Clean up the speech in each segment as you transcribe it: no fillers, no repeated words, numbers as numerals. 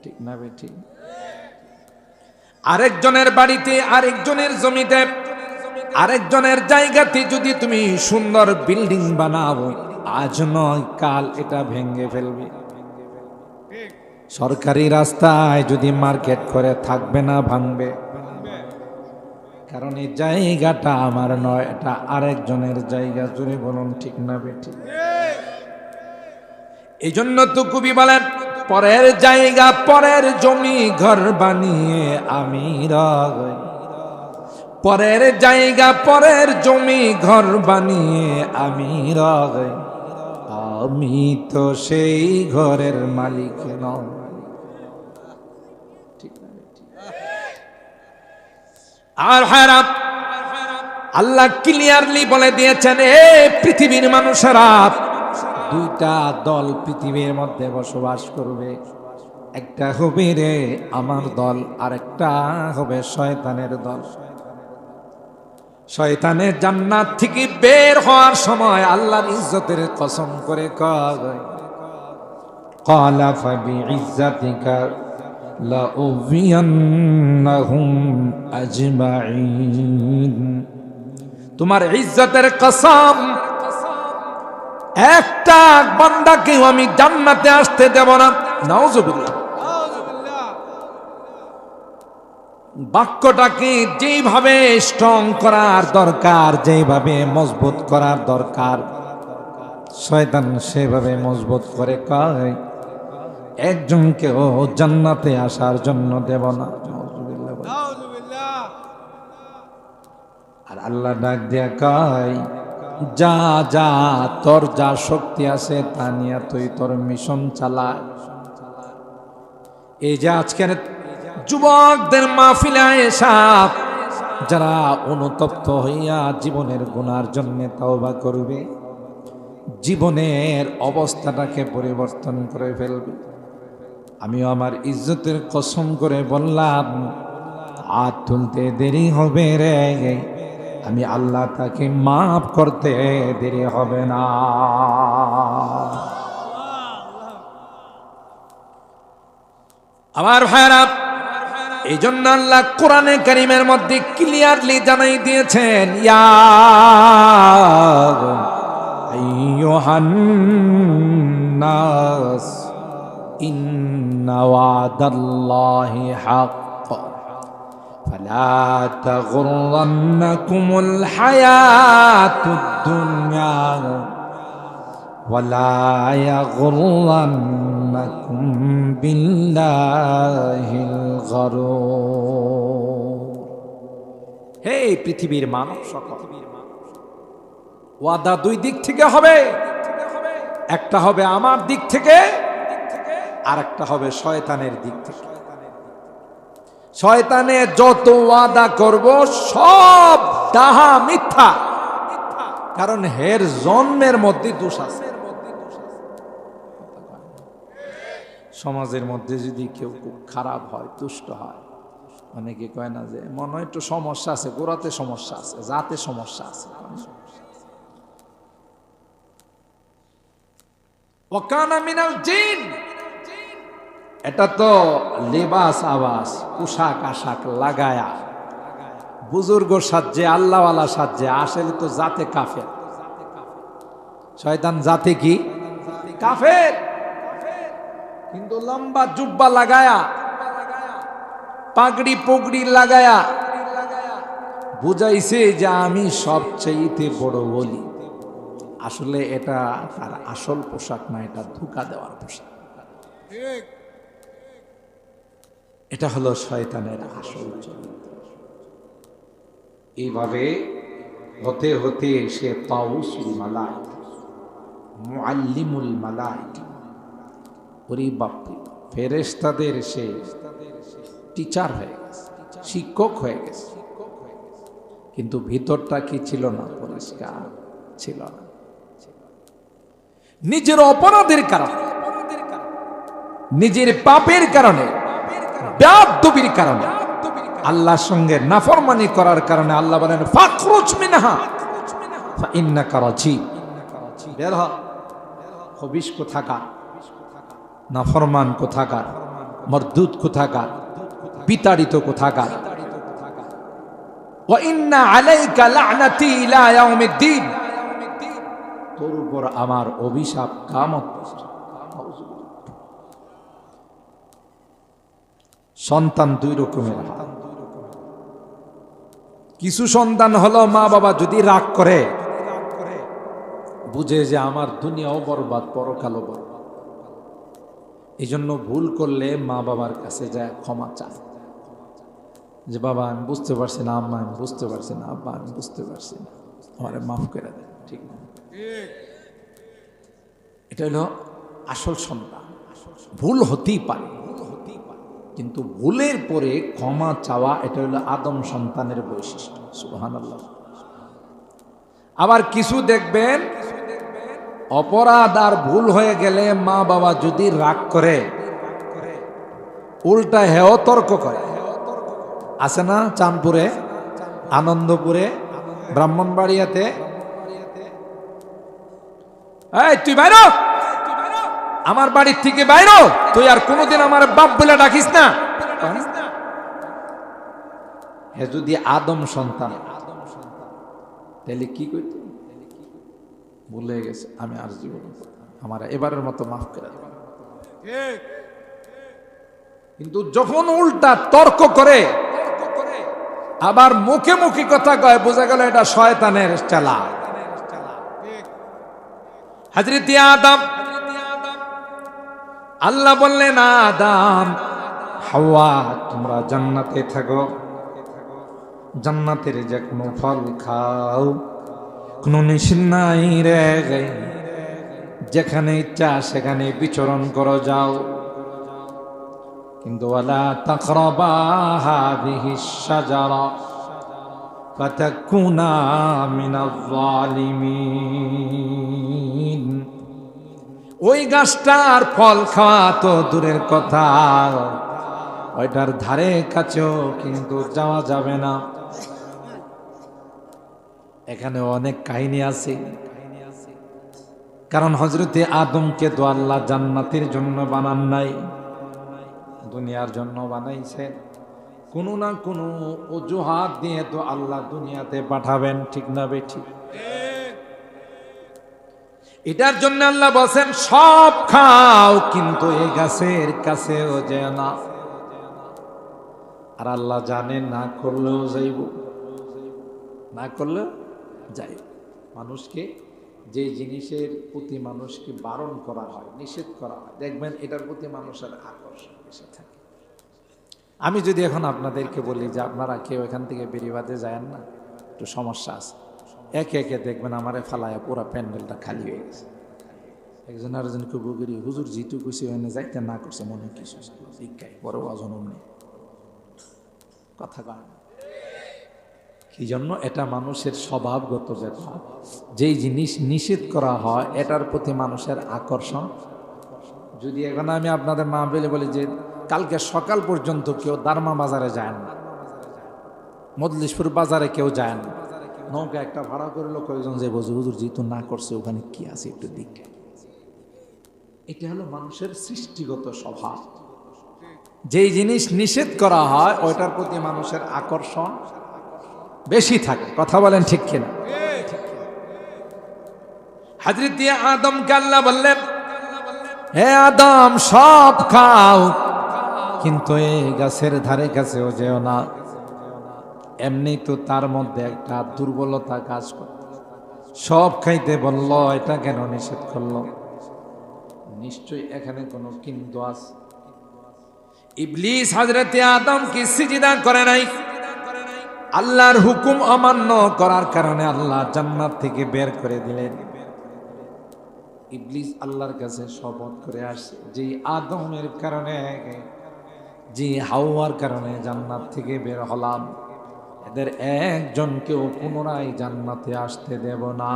ঠিক না বেঠিক? আরেকজনের বাড়িতে, আরেকজনের জমিতে, আরেকজনের জায়গাতে যদি তুমি সুন্দর বিল্ডিং বানাও, আজ নয় কাল এটা ভেঙে ফেলবে। সরকারি রাস্তায় যদি মার্কেট করে থাকবে না, ভাঙবে। কারণ এই জায়গাটা আমার নয়, এটা আরেকজনের জায়গা। জুড়ে বলুন ঠিক না বেঠিক? এই জন্য তো কবি বলেন, পরের জায়গা পরের জমি ঘর বানিয়ে আমি রই। পরের জায়গা পরের জমি ঘর বানিয়ে আমি রই, আমি তো সেই ঘরের মালিক নই। আর হারাম আল্লাহ ক্লিয়ারলি বলে দিয়েছেন, এ পৃথিবীর মানুষেরা, দুইটা দল পৃথিবীর মধ্যে বসবাস করবে। একটা হবে রে আমার দল, আর একটা হবে শয়তানের দল। শয়তানের জান্নাত থেকে বের হওয়ার সময় আল্লাহর ইজ্জতের কসম করে কয়, ক্বালা ফাবিইজ্জাতিকা লাউযিয়ান্নাহুম আজমাইন। তোমার ইজ্জতের কসম, একটা বান্দাকেও আমি জান্নাতে আসতে দেব না। নাউযুবিল্লাহ। বাক্যটাকে যেভাবে স্ট্রং করার দরকার, যেভাবে মজবুত করার দরকার, শয়তান সেভাবে মজবুত করে কয়, একজনকেও জান্নাতে আসার জন্য দেব না। আর আল্লাহ ডাক দিয়া কয়, যা যা তোর যা শক্তি আছে তা নিয়ে তুই তোর মিশন চালা। এই যে আজকের যুবকদের মাহফিলে এসা যারা অনুতপ্ত হইয়া জীবনের গুনার জন্য তওবা করবে, জীবনের অবস্থাটাকে পরিবর্তন করে ফেলবে, আমিও আমার ইজ্জতের কসম করে বললাম, হাত তুলতে দেরি হবে রে, আমি আল্লাহ তাকে মাফ করতে দেরি হবে না। আমার ভাইরা, এই জন্য আল্লাহ কোরআনে কারীমের মধ্যে ক্লিয়ারলি জানাই দিয়েছেন, ইয়া আইয়ুহান নাস ইন্না ওয়াদাল্লাহি হাক্ক ফালা তাগুররান্নাকুমুল হায়াতুদ দুনিয়া ওয়ালা ইয়াগুররান্নাকুম বিল্লাহিল গরুর। হে পৃথিবীর মানব সকল, ওয়াদা দুই দিক থেকে হবে। একটা হবে আমার দিক থেকে, আর একটা হবে শয়তানের দিক থেকে। শয়তানের যত ওয়াদা করব সব ডাহা মিথ্যা, কারণ হের জন্মের মধ্যে দোষ আছে। সমাজের মধ্যে যদি কেউ খুব খারাপ হয়, দুষ্ট হয়, অনেকে কয় না যে মনে হয় একটু সমস্যা আছে, গোড়াতে সমস্যা আছে, জাতে সমস্যা আছে। ওয়াকানা মিনাল জিন, এটা তো লেবাস আবাস, পোশাক আশাক লাগায়া বুজুর্গ সাজে, আল্লাহওয়ালা সাজে, আসলে তো জাতে কাফের। শয়তান জাতে কি? কাফের। কিন্তু লম্বা জুব্বা লাগায়া, পাগড়ি পগড়ি লাগায়া বুঝাইছে যে আমি সবচেয়ে বড় বলি। আসলে এটা তার আসল পোশাক না, এটা ধোঁকা দেওয়ার পোশাক। এটা হলো শয়তানের আসল চরিত্র। এইভাবে হতে হতে সে তাউসুল মালাইকা, মুআল্লিমুল মালাইকা, পরিবাপ্তি ফেরেশতাদের সে টিচার হয়ে গেছে, শিক্ষক হয়ে গেছে। কিন্তু ভিতরটা কি ছিল না? পরিষ্কার ছিল না। নিজের অপরাধের কারণে, নিজের পাপের কারণে, বেয়াদবির কারণে, আল্লাহর সঙ্গে নাফরমানি করার কারণে আল্লাহ বলেন ফাখরুজ মিনহা ফাইন্নাকা রাজিম। বের হ, খবিশ কোথাকার, নাফরমান কোথাকার, মরদুদ কোথাকার, বিতাড়িত কোথাকার। ওয়া ইন্না আলাইকা লা'নাতি ইলা ইয়াউমিদ্দিন, তোর উপর আমার অভিশাপ কিয়ামত। সন্তান দুই রকমের হয়। কিছু সন্তান হলো মা বাবা যদি রাগ করে, বুঝে যে আমার দুনিয়াও বরবাদ পরকালও বরবাদ, এই জন্য ভুল করলে মা বাবার কাছে যায় ক্ষমা চায়, যে বাবা আমি বুঝতে পারছি না, আম্মা আমি বুঝতে পারছি না, আব্বা আমি বুঝতে পারছি না, আমারে মাফ করে দেন। ঠিক না? এটা হলো আসল সন্তান। ভুল হতেই পারে, কিন্তু ভুলের পরে ক্ষমা চাওয়া এটা হলো আদম সন্তানের বৈশিষ্ট্য। সুবহানাল্লাহ। আবার কিছু দেখবেন অপরাধ আর ভুল হয়ে গেলে মা বাবা যদি রাগ করে, উল্টা হেও তর্ক করে। আছে না চাঁদপুরে, আনন্দপুরে, ব্রাহ্মণবাড়িয়াতে, এই তুই বাইরো, আমার বাড়ির থেকে বাইরো, তুই আর কোনোদিন আমার বাপ বলে ডাকিস না। হে যদি আদম সন্তান তাহলে কি করত? ভুলে গেছে, আমি আর জীবন আমার এবারের মতো মাফ করে দেন। কিন্তু যখন উল্টা তর্ক করে, আবার মুখে মুখে কথা কয়, বোঝা গেল এটা শয়তানের চালা। হযরত আদম, আল্লাহ বললেন আদম হাওয়া তোমরা জান্নাতে থাকো, জান্নাতের যে কোনো ফল খাও, কোনো নিষেধ নাই রে, যেখানে ইচ্ছা সেখানে বিচরণ করো যাও, কিন্তু ওয়ালা তাকরাবা হাযিহিশ শাজারা ফাতাকুনা মিনাজ জালিমিন। ওই গাছটার ফল খাওয়া তো দূরের কথা, ওইটার ধারে কাছেও কিন্তু যাওয়া যাবে না। এখানে অনেক কাহিনী আছে, কারণ হযরতে আদমকে তো আল্লাহ জান্নাতের জন্য বানান নাই, দুনিয়ার জন্য বানাইছেন। কোনো না কোনো অজুহাত দিয়ে তো আল্লাহ দুনিয়াতে পাঠাবেন, ঠিক না বেঠিক? এটার জন্য আল্লাহ বলেন সব খাও, কিন্তু এই গাছের কাছেও যেও না। আর আল্লাহ জানেন না করলেও যাইব, না করলেও যাইব। মানুষকে যে জিনিসের প্রতি মানুষকে বারণ করা হয়, নিষেধ করা হয়, দেখবেন এটার প্রতি মানুষের আকর্ষণ বেশি থাকে। আমি যদি এখন আপনাদেরকে বলি যে আপনারা কেউ এখান থেকে বেরিবাদে যায় না, একটু সমস্যা আছে, একে একে দেখবেন আমারে ফালায় পুরা প্যান্ডেলটা খালি হয়ে গেছে। একজন আরেকজনকে বগিরি হুজুর জিতু খুশি হয়ে যাইতে না করছে মনে কিছু শিক্ষায় বড় অজনম নেই কথা কয়। কি জন্য? এটা মানুষের স্বভাবগত ব্যাপার। যেই জিনিস নিষেধ করা হয় এটার প্রতি মানুষের আকর্ষণ। যদি এখন আমি আপনাদের মা বলি যে কালকে সকাল পর্যন্ত কেউ দারমা বাজারে যায় না, মজলিশপুর বাজারে কেউ যায় না, নৌকা একটা ভাড়া করলো, কয়েকজন যে বলছে হুজুর জিতু না করছে ওখানে কি আছে একটু দিকে। এটা হলো মানুষের সৃষ্টিগত স্বভাব। যেই জিনিস নিষেধ করা হয় ওইটার প্রতি মানুষের আকর্ষণ বেশি থাকে। কথা বলেন ঠিক কিনা? হযরত আদমকে আল্লাহ বললেন হে আদম সব খাও, কিন্তু এই গাছের ধারে কাছেও যেও না। এমনি তো তার মধ্যে একটা দুর্বলতা কাজ করে, সব খাইতে বলল, এটা কেন নিষেধ করলো? নিশ্চয়ই এখানে কোনো কিন্তু আছে। ইবলিস হযরত আদমকে সিজদা করে নাই, আল্লাহর হুকুম অমান্য করার কারণে আল্লাহ জান্নাত থেকে বের করে দিলেন। ইবলিস আল্লাহর কাছে শপথ করে আসে যে আদমের কারণে, যে হাওয়ার কারণে জান্নাত থেকে বের হলাম, এদের একজনকেও পুনরায় জান্নাতে আসতে দেব না।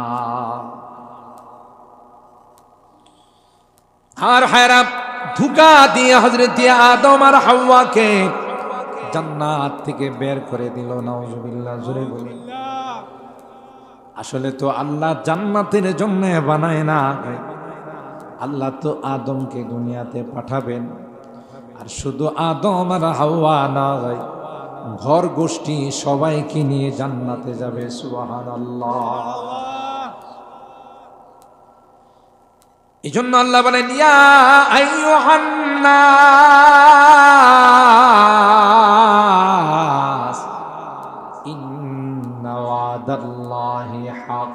আর হায়রা ধোঁকা দিয়ে হযরত আদম আর হাওয়াকে জান্নাত থেকে বের করে দিল। নাউজুবিল্লাহ, জোরে বলি। আসলে তো আল্লাহ জান্নাতের জন্য বানায় না, আল্লাহ তো আদমকে দুনিয়াতে পাঠাবেন। আর শুধু আদম আর হাওয়া নয়, ঘর গোষ্ঠী সবাইকে নিয়ে জান্নাতে যাবে। সুবহানাল্লাহ। এই জন্য আল্লাহ বলেন, ইয়া আইয়ুহান নাস ইন্না ওয়াদাল্লাহি হক।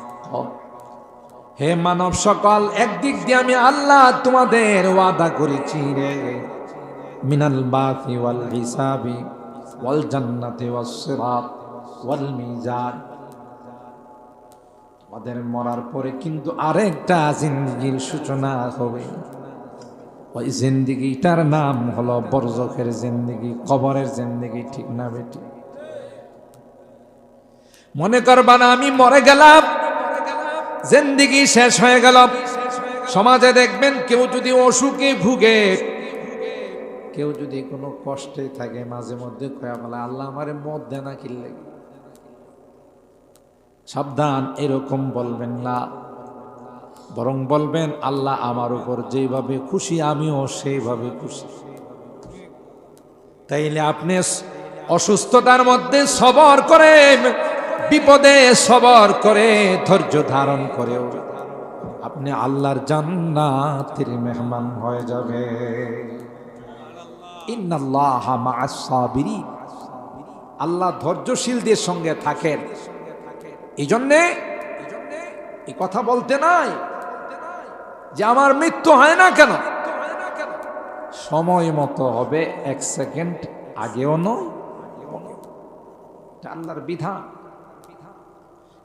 হে মানব সকল, একদিক দিয়ে আমি আল্লাহ তোমাদের ওয়াদা করেছি রে, মিনাল বাসি ওয়াল হিসাবি ওয়াল জান্নাতি ওয়াস সিরাত ওয়াল মিজান। আমাদের মরার পরে কিন্তু আরেকটা জিন্দেগির সূচনা হবে। ওই জিন্দেগিটার নাম হলো বরজখের জিন্দেগি, কবরের জিন্দেগি। ঠিক না বেটি? মনে করবা না আমি মরে গেলাম, জিন্দেগি শেষ হয়ে গেল। সমাজে দেখবেন কেউ যদি অসুখে ভুগে, কেউ যদি কোনো কষ্টে থাকে, মাঝে মধ্যে কয়া বলে আল্লাহ আমারে মত দেয় না কিল্লে। সাবধান, এরকম বলবেন না, বরং বলবেন আল্লাহ আমার উপর যেভাবে খুশি আমিও সেইভাবে খুশি। তাইলে আপনি অসুস্থতার মধ্যে সবর করে, বিপদে সবর করে, ধৈর্য ধারণ করেও আপনি আল্লাহর জান্নাতের মেহমান হয়ে যাবে। ইন্নাল্লাহা মা'আস সাবিরিন, আল্লাহ ধৈর্যশীলদের সঙ্গে থাকেন। এই জন্যে এই কথা বলতে নাই যে আমার মৃত্যু হয় না কেন, সময় মতো হবে, এক সেকেন্ড আগেও নয়, আল্লাহর বিধান।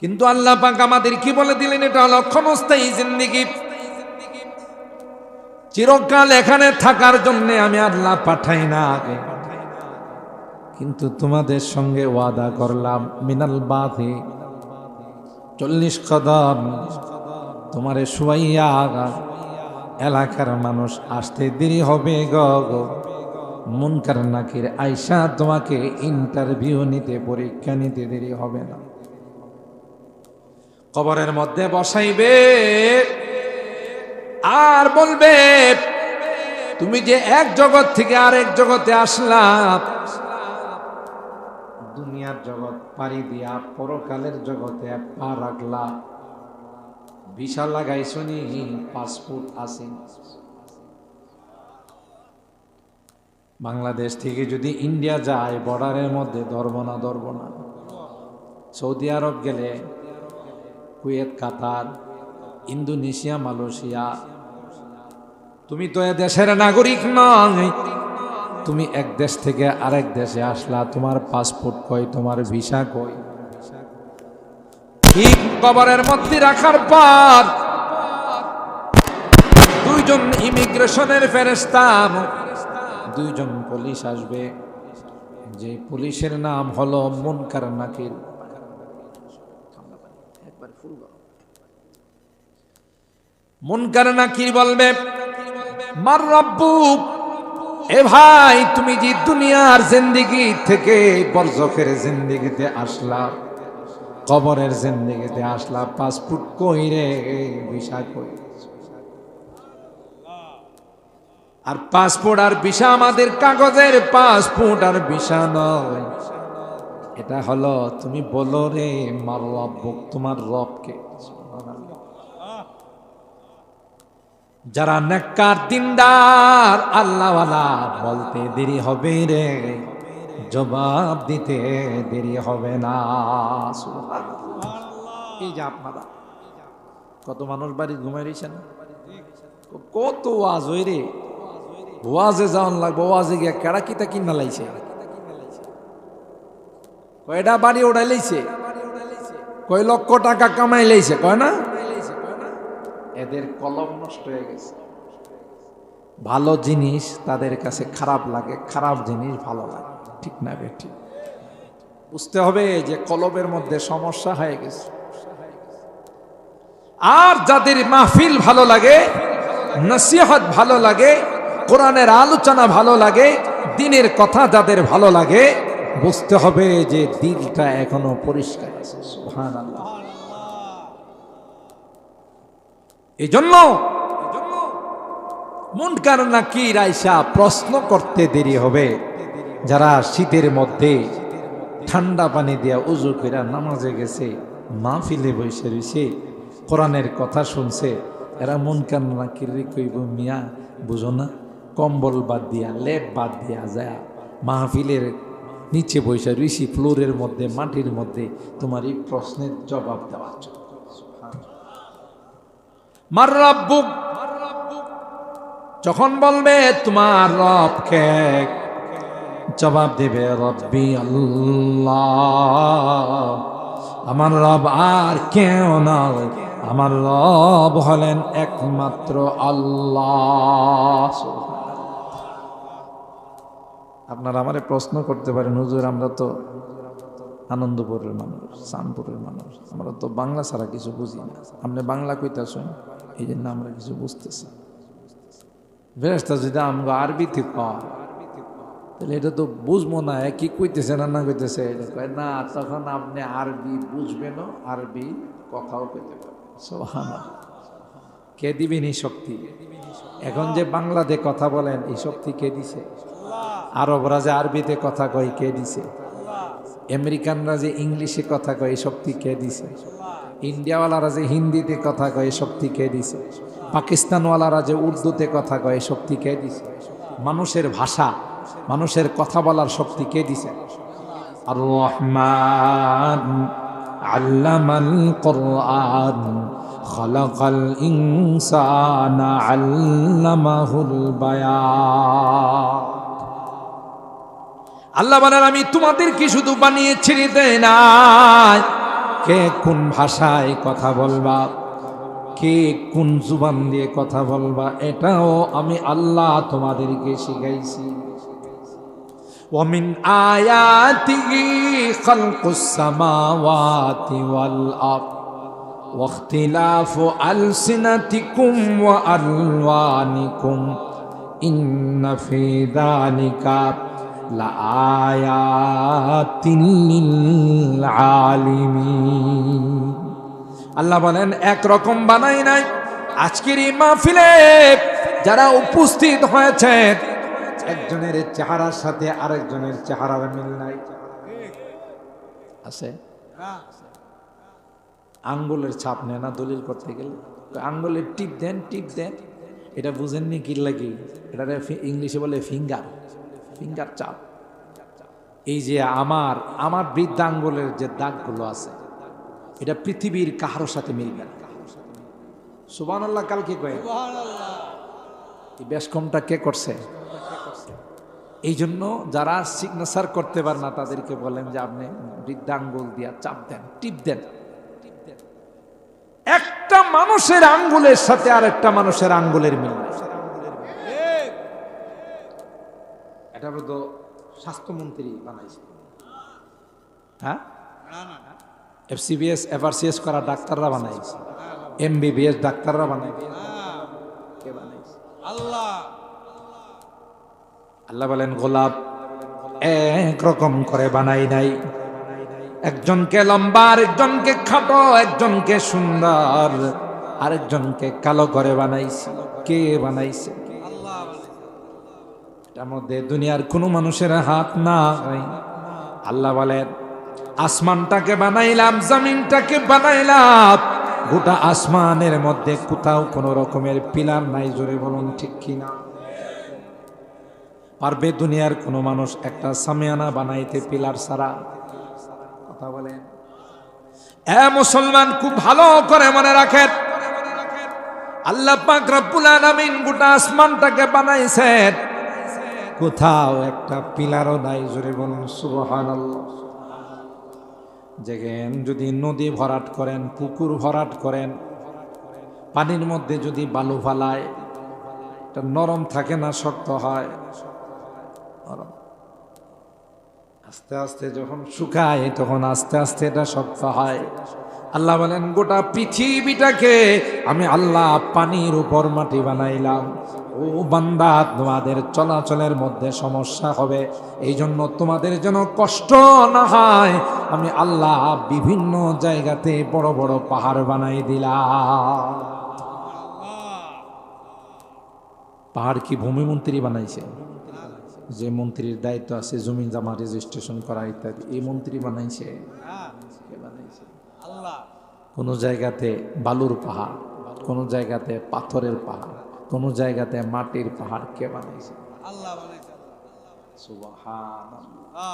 কিন্তু আল্লাহ পাক আমাদের কি বলে দিলেন, এটা হলো ক্ষণস্থায়ী জিন্দেগি, চিরকাল এখানে থাকার জন্য আমি আল্লাহ পাঠাই না। কিন্তু তোমাদের সঙ্গে ওয়াদা করলাম, মিনাল বাথি 40 কদম তোমারে শুয়াইয়া এলাকার মানুষ আসতে দেরি হবে গো। মুনকার নাকির আয়সা তোমাকে ইন্টারভিউ নিতে, পরীক্ষা নিতে দেরি হবে না। কবরের মধ্যে বসাইবে আর বলবে তুমি যে এক জগৎ থেকে আরেক জগতে আসলা, দুনিয়ার জগৎ পাড়ি দিয়া পরকালের জগতে পা রাখলা, ভিসা লাগাইছো নি, পাসপোর্ট আছে। বাংলাদেশ থেকে যদি ইন্ডিয়া যায়, বর্ডারের মধ্যে ধরবো না। সৌদি আরব গেলে, কুয়েত, কাতার, ইন্দোনেশিয়া, মালয়েশিয়া, তুমি তো এ দেশের নাগরিক নয়, তুমি এক দেশ থেকে আরেক দেশে আসলা, তোমার পাসপোর্ট কই, তোমার ভিসা কই? ঠিক কবরের মধ্যে রাখার পর দুইজন ইমিগ্রেশনের ফেরেশতা, দুইজন পুলিশ আসবে, যে পুলিশের নাম হলো মুনকার নাকির। মুনকার নাকির বলবে, মার রব্বুক, এ ভাই তুমি যে দুনিয়ার জিন্দেগি থেকে বরজখের জিন্দেগিতে আসলা, কবরের জিন্দেগিতে আসলা, পাসপোর্ট কই রে, ভিসা কই? আর পাসপোর্ট আর ভিসা আমাদের কাগজের পাসপোর্ট আর ভিসা নয়, এটা হলো তুমি বলো রে মার রব্বুক, তোমার রবকে। যারা নেককার দিনদার আল্লাহওয়ালা, বলতে দেরি হবে রে, জবাব দিতে দেরি হবে না। এই যে আপনারা কত মানুষ বাড়ি ঘুমাই রয়েছেন, কত ওয়াজ হই রে, ওয়াজে যাওয়ান লাগবে, ওয়াজে গিয়া কেড়া কিতা কিনা লাইছে, কয়টা বাড়ি ওড়াই লাইছে, কয় লক্ষ টাকা কামাই লাইছে, কয় না? এদের কলম নষ্ট হয়ে গেছে। ভালো জিনিস তাদের কাছে খারাপ লাগে, খারাপ জিনিস ভালো লাগে। ঠিক না বেঠিক? বুঝতে হবে যে কলবের মধ্যে সমস্যা হয়ে গেছে। আর যাদের মাহফিল ভালো লাগে, নসিহত ভালো লাগে, কোরআনের আলোচনা ভালো লাগে, দ্বীনের কথা যাদের ভালো লাগে, বুঝতে হবে যে দিলটা এখনো পরিষ্কার আছে। সুবহানাল্লাহ। এই জন্য মুনকার নাকির আইসা প্রশ্ন করতে দেরি হবে। যারা শীতের মধ্যে ঠান্ডা পানি দিয়া উজু কইরা নামাজে গেছে, মাহফিলে বসে রইছে, কোরআনের কথা শুনছে, এরা মুনকার নাকির কইব, মিয়া বুঝো না, কম্বল বাদ দিয়া লেপ বাদ দিয়া যায় মাহফিলের নিচে বসে রইছি ফ্লোরের মধ্যে, মাটির মধ্যে, তোমার এই প্রশ্নের জবাব দেওয়ার জন্য। মার রাব্বুক, যখন বলবে তোমার রব কে, জবাব দেবে রব্বি আল্লাহ, আমার রব আর কেউ নয়, আমার রব হলেন একমাত্র আল্লাহ। আপনারা আমারে প্রশ্ন করতে পারেন, হুজুর আমরা তো আনন্দপুরের মানুষ, চাঁদপুরের মানুষ, আমরা তো বাংলা ছাড়া কিছু বুঝি না, আপনি বাংলা কইতাছেন, এই জন্য আমরা কিছু বুঝতেছি। ফেরেশতা যদি আমগো আরবিতে কয় তাহলে এটা তো বুঝবো না, কি কইতেছে না না কইতেছে, কয় না, তখন আপনি আরবি বুঝবেন, আরবি কথাও কইতে পারবেন। সুবহানাল্লাহ। কে দিবেন এই শক্তি? এখন যে বাংলাতে কথা বলেন, এই শক্তি কে দিছে? আরবরা যে আরবিতে কথা কয়, কে দিছে? আমেরিকানরা যে ইংলিশে কথা কয়, এই শক্তি কে দিছে? ইন্ডিয়াওয়ালারা যে হিন্দিতে কথা কয়, এই শক্তি কে দিছে? পাকিস্তানওয়ালারা যে উর্দুতে কথা কয়, এই শক্তি কে দিছে? মানুষের ভাষা, মানুষের কথা বলার শক্তি কে দিছে? আর রহমান আল্লামাল কুরআন খালাকাল ইনসানা আল্লামাহুল বায়ান। আল্লাহ বলেন, আমি তোমাদেরকে শুধু বানিয়ে ছেড়ে দেই নাই, কে কোন ভাষায় কথা বলবা, কে কোন জুবান দিয়ে কথা বলবা, এটাও আমি আল্লাহ তোমাদেরকে শিখাইছি। ওয়ামিন আয়াতিহি খালকুস সামাওয়াতি ওয়াল আরদ ওয়াখতিলাফু আলসিনাতিকুম ওয়া আলওয়ানিকুম ইন্না ফি যালিকা লাআয়াতিন লিল আলিমিন। আল্লাহ বলেন, একরকম বানাই নাই। আজকের এই মাহফিলে যারা উপস্থিত হয়েছে, একজনের চেহারার সাথে আরেকজনের চেহারার মিল নাই, আছে? আঙ্গুলের ছাপ নেয় না দলিল করতে গেলে, আঙ্গুলের টিপ দেন, টিপ দেন, এটা বুঝেননি কি লাগে? এটা ইংলিশে বলে ফিঙ্গার, ফিঙ্গার চাপ। এই যে আমার বৃদ্ধ আঙ্গুলের যে দাগগুলো আছে, এটা পৃথিবীর কাহারোর সাথে মিলবে না। সুবহানাল্লাহ। কালকে কয়ে এই বেশকমটা কে করছে? এই জন্য যারা সিগনেচার করতে পারে না তাদেরকে বলেন যে আপনি বৃদ্ধাঙ্গুল দিয়া চাপ দেন, টিপ দেন। একটা মানুষের আঙ্গুলের সাথে আর একটা মানুষের আঙ্গুলের মিল নাই। এটা তো স্বাস্থ্যমন্ত্রী বানাইছে, হ্যাঁ? এফসিবিএস এফআরসিএস করা ডাক্তাররা বানাইছে, এমবিবিএস ডাক্তাররা বানাইছে। কে বানাইছে? আল্লাহ। আল্লাহ বলেন, গোলাপ একরকম করে বানাই নাই। একজনকে লম্বা, আরেকজনকে খাটো, একজনকে সুন্দর, আরেকজনকে কালো করে বানাইছে। কে বানাইছে? আল্লাহ। এটার মধ্যে দুনিয়ার কোনো মানুষের হাত নাই। আল্লাহ বলেন, আসমানটাকে বানাইলাম, জমিনটাকে বানাইলাম, গোটা আসমানের মধ্যে কোথাও কোনো রকমের পিলার নাই। জোরে বলুন ঠিক কিনা? পারবে দুনিয়ার কোনো মানুষ একটা সামিয়ানা বানাইতে পিলার ছাড়া? কথা বলেন। এ মুসলমান, খুব ভালো করে মনে রাখেন, আল্লাহ পাক রব্বুল আলামিন গোটা আসমানটাকে বানাইছেন, কোথাও একটা পিলারও নাই। জোরে বলুন সুবহানাল্লাহ। দেখেন, যদি নদী ভরাট করেন, পুকুর ভরাট করেন, পানির মধ্যে যদি বালু ফালায়, এটা নরম থাকে না শক্ত হয়? নরম। আস্তে আস্তে যখন শুকায়, তখন আস্তে আস্তে এটা শক্ত হয়। আল্লাহ বলেন, গোটা পৃথিবীটাকে আমি আল্লাহ পানির উপর মাটি বানাইলাম। ও বান্দা, তোমাদের চলাচলের মধ্যে সমস্যা হবে, এই জন্য তোমাদের যেন কষ্ট না হয়, আমি আল্লাহ বিভিন্ন জায়গাতে বড় বড় পাহাড় বানাই দিলাম। পাহাড় কি ভূমিমন্ত্রী বানাইছে? যে মন্ত্রীর দায়িত্ব আছে জমি জমা রেজিস্ট্রেশন করা ইত্যাদি, এই মন্ত্রী বানাইছে? কে বানাইছে? কোনো জায়গাতে বালুর পাহাড়, কোনো জায়গাতে পাথরের পাহাড়, কোনো জায়গাতে মাটির পাহাড় কে বানাইছে? আল্লাহ বানাইছে। সুবহানাল্লাহ।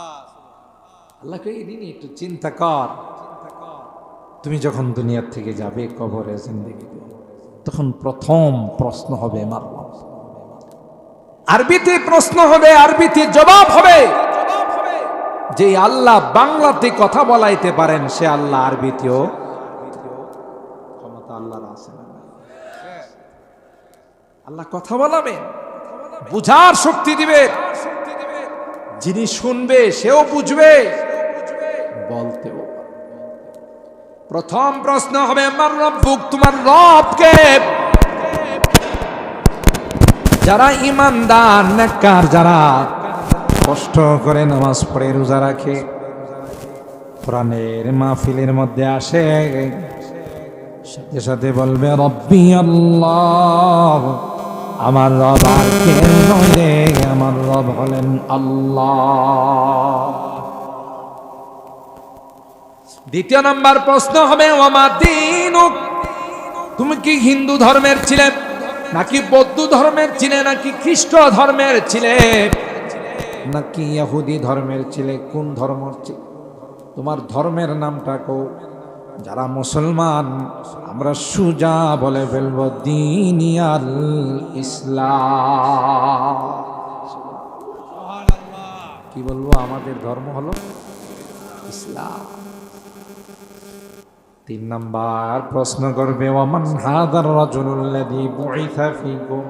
আল্লাহকে এই দিনই একটু চিন্তা কর। তুমি যখন দুনিয়ার থেকে যাবে কবরে জিন্দেগিতে, তখন প্রথম প্রশ্ন হবে মারলাম, আরবিতে প্রশ্ন হবে, আরবিতে জবাব হবে। যে আল্লাহ বাংলাতে কথা বলাইতে পারেন সে আল্লাহ আরবিতেও ক্ষমতা আল্লাহর আছে না? আল্লাহ কথা বলাবে, বুঝার শক্তি দিবে, যিনি শুনবে সেও বুঝবে, বলতেও। প্রথম প্রশ্ন হবে মান রব্বুক, তোমার রব কে? যারা ইমানদার নেককার, যারা কষ্ট করে নামাজ পড়ে রোজা রাখে, কোরআনের মাহফিলের মধ্যে আসে, সাথে সাথে বলবে রব্বি আল্লাহ, আমার রব আর কেউ নয় রে, আমার রব হলেন আল্লাহ। দ্বিতীয় নাম্বার প্রশ্ন হবে ওমা দীনুক, তুমি কি হিন্দু ধর্মের ছিলে, নাকি বৌদ্ধ ধর্মের ছিলে, নাকি খ্রিস্ট ধর্মের ছিলে, নাকি ইহুদি ধর্মের ছিলে? কোন ধর্ম ছিল? তোমার ধর্মের নামটা কও। যারা মুসলমান আমরা সুজা বলে ফেলবো দীনিয়াল ইসলাম। কি বলবো? আমাদের ধর্ম হলো ইসলাম। তিন নাম্বার প্রশ্ন করবে ওয়ামান হাদার রাজুলুল্লাযী বুইসা ফীকুম,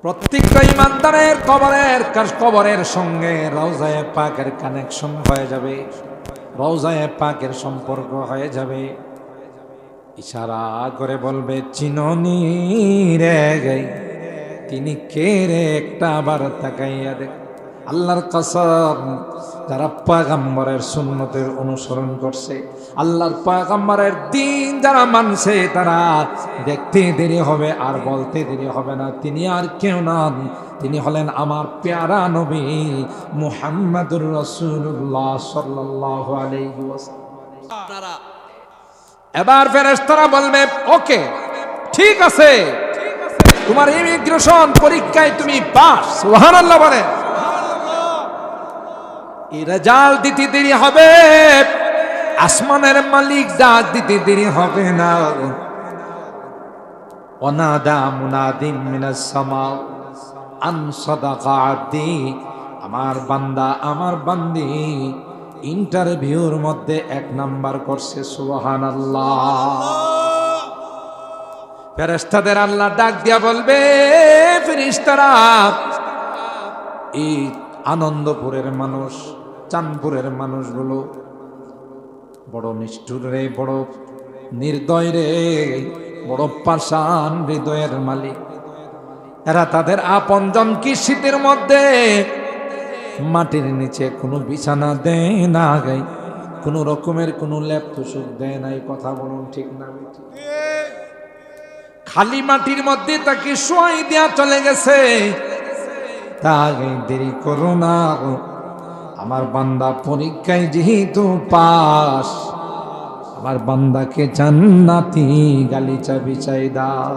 প্রত্যেকটা ইমানদারের কবরের সঙ্গে রওজায়ে পাকের কানেকশন হয়ে যাবে, রওজায়ে পাকের সম্পর্ক হয়ে যাবে। ইশারা করে বলবে চিননি রে, তিনি কে রে, একটা আবার তাকাইয়া দেখ। আল্লাহর কসম, যারা পয়গম্বরের সুন্নতের অনুসরণ করছে, আল্লাহর পয়গম্বরের দিন যারা মানছে, তারা দেখতে দেরি হবে আর বলতে দেরি হবে না, তিনি আর কেউ নন, তিনি হলেন আমার প্যারা নবী মুহাম্মাদুর রাসূলুল্লাহ সাল্লাল্লাহু আলাইহি ওয়াসাল্লাম। এবার ফেরেশতারা বলবে ওকে, ঠিক আছে, তোমার ইমিগ্রেশন পরীক্ষায় তুমি পাস। সুবহানাল্লাহ বলে। এই রেজাল্ট দিতে দেরি হবে, আসমানের মালিক ডাক দিতে দেরি হবে না। ওয়ানাদা মুনাদিন মিনাস সামা আন সাদাকা আবদি, আমার বান্দা আমার বান্দি ইন্টারভিউর মধ্যে 1 নাম্বার করছে। সুবহানাল্লাহ। ফেরেশতাদের আল্লাহ ডাক দিয়া বলবে, ফেরেশতারা, এই আনন্দপুরের মানুষ, চাঁদপুরের মানুষগুলো বড় নিষ্ঠুর রে, বড় নির্দয় রে, বড় পাষাণ হৃদয়ের মালিক। এরা তাদের আপনজন কি শীতের মধ্যে মাটির নিচে কোনো বিছানা দেয় না, গাই কোনো রকমের কোনো লেপ তুষক দেয় নাই। কথা বলুন ঠিক না? খালি মাটির মধ্যে তাকে শোয়াই দেয়া চলে গেছে। তাই দেরি করো না, আমার বান্দা পরীক্ষায় যেহেতু পাস, আমার বান্দাকে জান্নাতি গালিচা বিছাই দাও।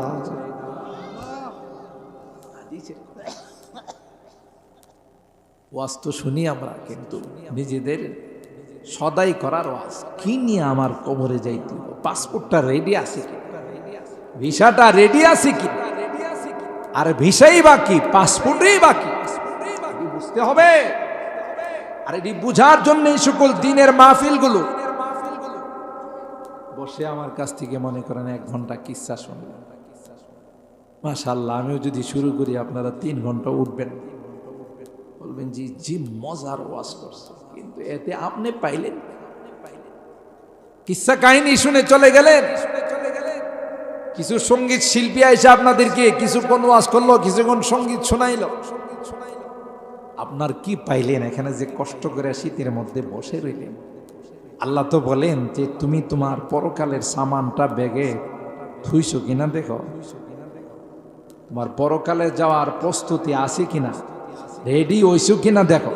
ওয়াজ তো শুনি আমরা, কিন্তু নিজেদের সদাই করার ওয়াজ কি নিয়ে আমার কবরে যাইতে, পাসপোর্টটা রেডি আছে কি, ভিসাটা রেডি আছে কি, আর ভিসাই বাকি, পাসপোর্টই বাকি, বুঝতে হবে। আর এটি বুঝার জন্য এই সকল দিনের মাহফিলগুলো বসে আমার কাছ থেকে মনে করেন 1 ঘন্টা কিচ্ছা শুনলেন, মাশাআল্লাহ। আমিও যদি শুরু করি আপনারা 3 ঘন্টা উঠবেন, বলবেন জি জি মজার ওয়াজ করছে, কিন্তু এতে আপনি পাইলেন কিচ্ছা কাহিনী শুনে চলে গেলেন। কিছু সঙ্গীত শিল্পী এসে আপনাদেরকে কিছুক্ষণ ওয়াজ করলো, কিছুক্ষণ সঙ্গীত শোনাইল, আপনার কি পাইলেন? এখানে যে কষ্ট করে শীতের মধ্যে বসে রইলেন। আল্লাহ তো বলেন যে তুমি তোমার পরকালের সামানটা ব্যাগে থুইছো কিনা দেখো। তোমার পরকালে যাওয়ার প্রস্তুতি আছে কিনা, রেডি হইছো কিনা দেখো।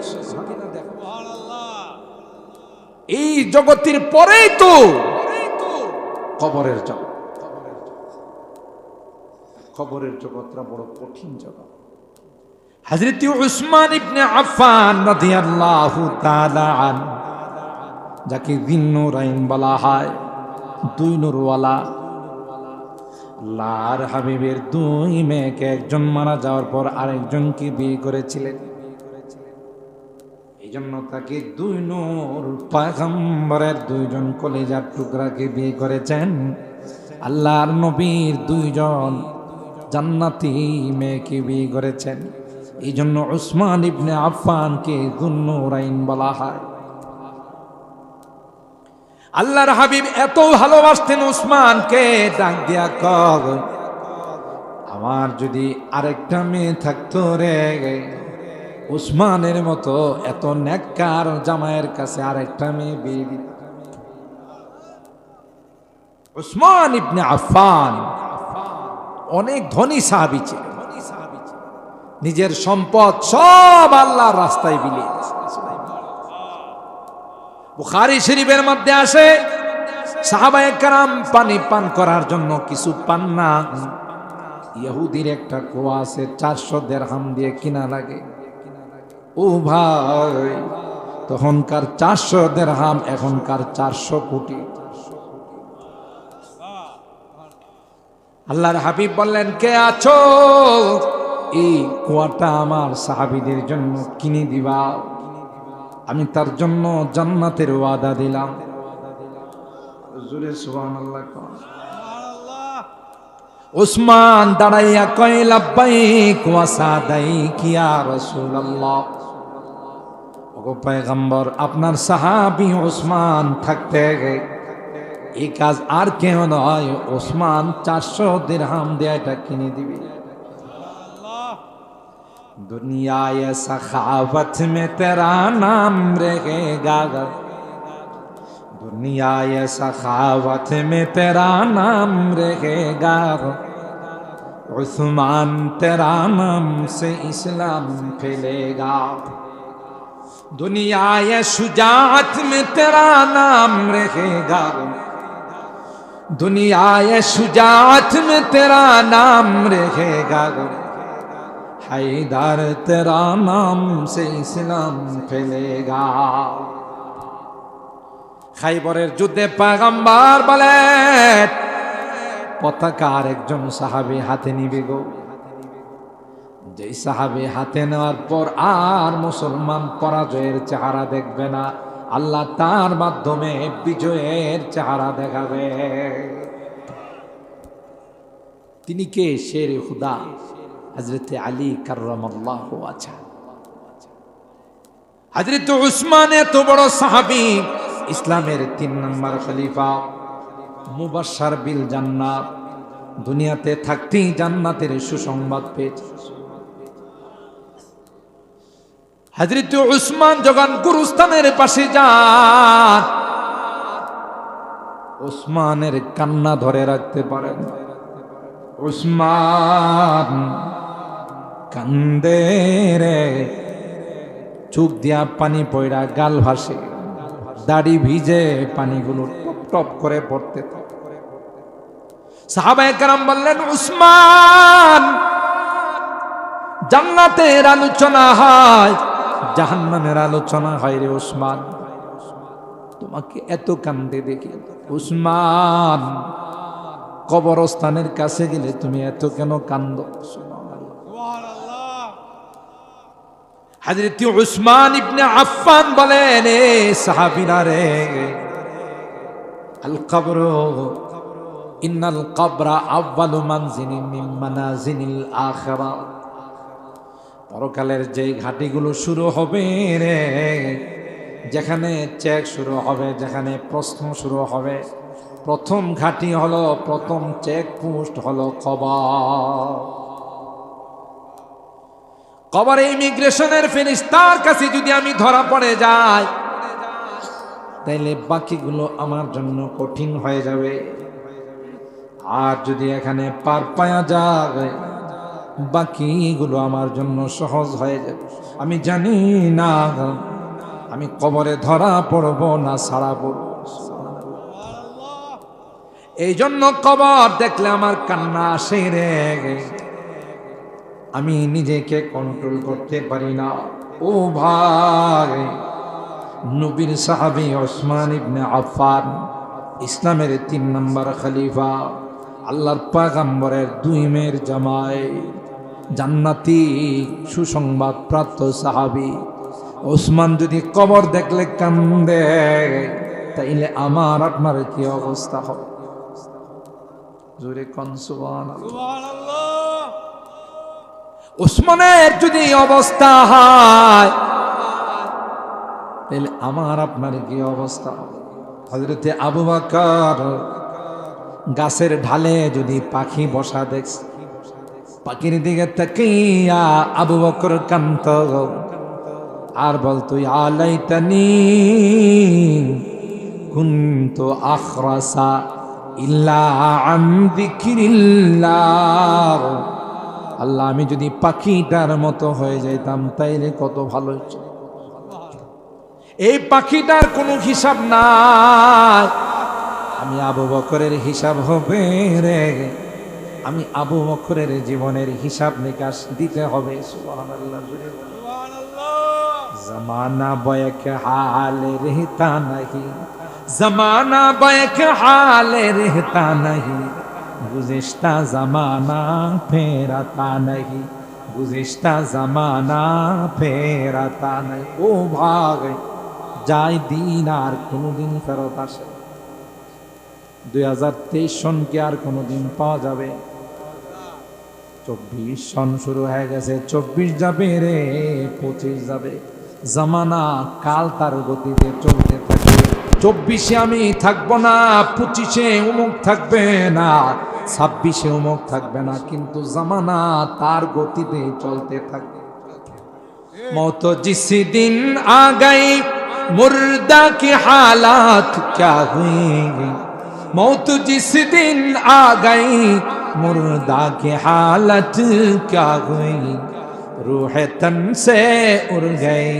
এই জগতের পরেই তো কবরের জগৎ। কবরের জগৎটা বড় কঠিন জগৎ। হযরত উসমান ইবনে আফফান রাদিয়াল্লাহু তাআলা আনহু, যাকে যিন্নুরাইন বলা হয়, দুই নূরওয়ালা, আল্লাহর হাবিবের দুই মেয়েকে একজন মারা যাওয়ার পর আরেকজনকে বিয়ে করেছিলেন। এই জন্য তাকে দুই নূর পয়গম্বরের দুইজন কলিজার টুকরাকে বিয়ে করেছেন। আল্লাহর নবীর দুইজন জান্নাতি মেয়েকে বিয়ে করেছেন। এই জন্য উসমান ইবনে আফফানকে যুন্নুরাইন বলা হয়। আল্লাহর হাবিব এত ভালোবাসতেন উসমানকে, ডাক দিয়া কর, আমার যদি আরেকটা মেয়ে থাকতো রে, উসমানের মতো এত নেককার জামাইয়ের কাছে আরেকটা মেয়ে বিয়ে দিত। উসমান ইবনে আফফান অনেক ধনী সাহাবী ছিলেন, নিজের সম্পদ সব আল্লাহর রাস্তায় বিলিয়ে দিয়েছেন। বুখারী শরীফের মধ্যে আসে, সাহাবায়ে কেরাম পানি পান করার জন্য কিছু পান না। ইহুদির একটা কুয়া আছে, 400 দিরহাম দিয়ে কিনা লাগে। ও ভাই, তখনকার 400 দিরহাম এখনকার 400 কোটি। আল্লাহর হাবিব বললেন, কে আছো? এই কুয়াটা আমার সাহাবীদের জন্য কিনে দিবা, আমি তার জন্য জান্নাতের ওয়াদা দিলাম। জোরে সুবহানাল্লাহ। উসমান দাঁড়াইয়া কয়, লাব্বাইক ওয়া সাদাইক ইয়া রাসূলুল্লাহ। ওগো পয়গম্বর, আপনার সাহাবী উসমান থাকতে এই কাজ আর কেউ নয়, উসমান 400 দিরহাম দিয়ে এটা কিনে দিবে। दुनिया ये सखावत में तेरा नाम रहेगा, दुनिया ये सखावत में तेरा नाम रहेगा, उस्मान तेरा नाम से इस्लाम फैलेगा, दुनिया ये शुजाअत में तेरा नाम रहेगा, दुनिया ये शुजाअत में तेरा नाम रहेगा, हैदर तेरा नाम से इस्लाम फैलेगा। খাইবরের যুদ্ধে পয়গম্বর বলেন, পতাকা আরেকজন সাহাবী হাতে নিবে গো। যেই সাহাবী হাতে নেওয়ার পর আর মুসলমান পরাজয়ের চেহারা দেখবে না, আল্লাহ তার মাধ্যমে বিজয়ের চেহারা দেখাবে। তিনি কে? শেরে খুদা হযরত আলী কাররামাল্লাহু ওয়াজহা। হযরত উসমান এত বড় সাহাবী, ইসলামের 3 নম্বর খলিফা, মুবাশশার বিল জান্নাত, দুনিয়াতে থাকতেই জান্নাতের সুসংবাদ পেয়েছে। হযরত উসমান যখন গুরুস্থানের পাশে যান, উসমানের কান্না ধরে রাখতে পারেন। উসমান কান্দে রে, চোখ দিয়া পানি পয়রা, গাল ভাসে, দাড়ি ভিজে, পানিগুলো টপ টপ করে পড়তে থাকে। সাহাবায়ে কেরাম বললেন, উসমান, জান্নাতের আলোচনা হয়, জাহান্নামের আলোচনা হয় রে উসমান, তোমাকে এত কান্দে দেখি। উসমান, কবরস্থানের কাছে গেলে তুমি এত কেন কান্দো? হযরত উসমান ইবনে আফফান বলেন, এ সাহাবীরা রে, আল কবর ইন্নাল কবরা আউয়ালু মানজিলিন মিন মানাজিলিল আখিরা। পরকালের যে ঘাটিগুলো শুরু হবে রে, যেখানে চেক শুরু হবে, যেখানে প্রশ্ন শুরু হবে, প্রথম ঘাটি হলো, প্রথম চেক পোস্ট হলো কবর। কবরে ইমিগ্রেশনের ফেরেশতার কাছে যদি আমি ধরা পড়ে যাই, তাইলে বাকিগুলো আমার জন্য কঠিন হয়ে যাবে। আর যদি এখানে পার পায়া যায়, বাকিগুলো আমার জন্য সহজ হয়ে যাবে। আমি জানি না আমি কবরে ধরা পড়ব না ছাড়া পড়ব। এই জন্য কবর দেখলে আমার কান্না আসে রে, আমি নিজেকে কন্ট্রোল করতে পারি না। ও ভাই, নবীর সাহাবী ওসমান ইবনে আফফান, ইসলামের 3 নম্বর খলিফা, আল্লাহর পয়গম্বরের 2 মেয়ের জামাই, জান্নাতি সুসংবাদ প্রাপ্ত সাহাবী ওসমান যদি কবর দেখলে কান্দে, তাইলে আমার আপনার কি অবস্থা হবে? জোরে কোন সুবহানাল্লাহ। ওসমানের যদি অবস্থা হয়, তাহলে আমার আপনার কি অবস্থা হবে? হযরতে আবু বকর গাছের ঢালে যদি পাখি বসা দেখছে, পাখির দিকে তাকিয়া আবু বকর কান্ত আর বলতো আলাইতানি কুনতু আখরাসা ইল্লা আন যিকরিল্লাহ। আল্লাহ, আমি যদি পাখিটার মতো হয়ে যাইতাম তাইলে কত ভালো হতো। এই পাখিটার কোনো হিসাব নাই, আমি আবু বকরের হিসাব হবে রে। আমি আবু বকরের জীবনের হিসাব নিকাশ দিতে হবে। সুবহানাল্লাহ। জমানা বয়ক হালে রেহতা নাহি, জমানা বয়ক হালে রেহতা নাহি, গুज़िश्ता ज़माना फेर आता नहीं, गुज़िश्ता ज़माना फेर आता नहीं। ও ভাগ যায় দিন আর কোনোদিন ফেরত আসে। 2023 সনকে আর কোনোদিন পাওয়া যাবে? 24 সন শুরু হয়ে গেছে, 24 যাবে রে, 25 যাবে। জামানা কাল তার গতিতে চলতে থাকে। 24-এ আমি থাকবো না, 25-এ অমুক থাকবে না, 26-এ অমুক থাকবে না, কিন্তু জামানা তার গতিতে চলতে থাকবে। मौत जिस दिन आ गई मुर्दा की हालात क्या हुई, मौत जिस दिन आ गई मुर्दा की हालत क्या हुई, रूह तन से उड़ गई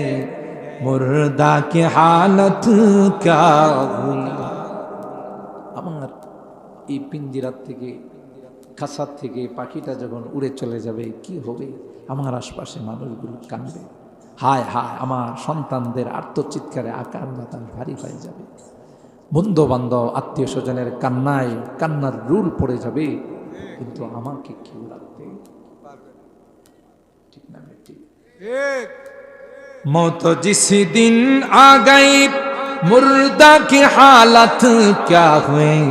मुर्दा की हालत क्या हुई। আমার এই পিঞ্জিরার থেকে, খাসার থেকে পাখিটা যখন উড়ে চলে যাবে কি হবে? আমার আশপাশে মানুষগুলো কাঁদবে, হায় হায়, আমার সন্তানদের আর্তচিৎকারে আকার বাতাস ভারী হয়ে যাবে। বন্ধু বান্ধব আত্মীয় স্বজনের কান্নায় কান্নার রুল পড়ে যাবে, কিন্তু আমাকে কেউ রাখতে ঠিক না? ঠিক। मौत जिस दिन आ गई मुर्दा की हालत क्या हुई,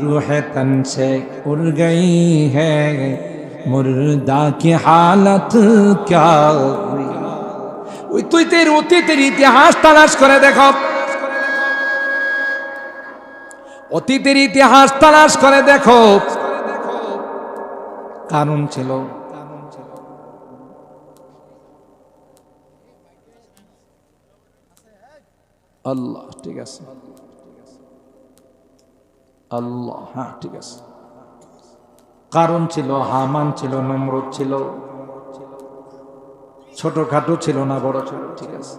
रूह तन से उड़ गई है मुर्दा की हालत क्या हुई। ওই তুই তের অতীতের ইতিহাস তালাশ করে দেখো, অতীতের ইতিহাস তালাশ করে দেখো, কারণ ছিল আল্লাহ। ঠিক আছে আল্লাহ, হ্যাঁ ঠিক আছে। কারণ ছিল, হামান ছিল, নমরুদ ছিল, ছোটখাটো ছিল না, বড় ছিল, ঠিক আছে।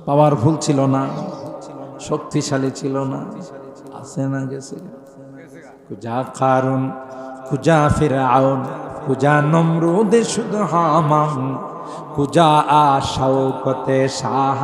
পাওয়ারফুল ছিল না, শক্তিশালী ছিল না, আছে না গেছে। কুজা কারুন, কুজা ফিরআউন, কুজা নমরুদ, শুধু হামান, কুজা আশাওকতে শাহ।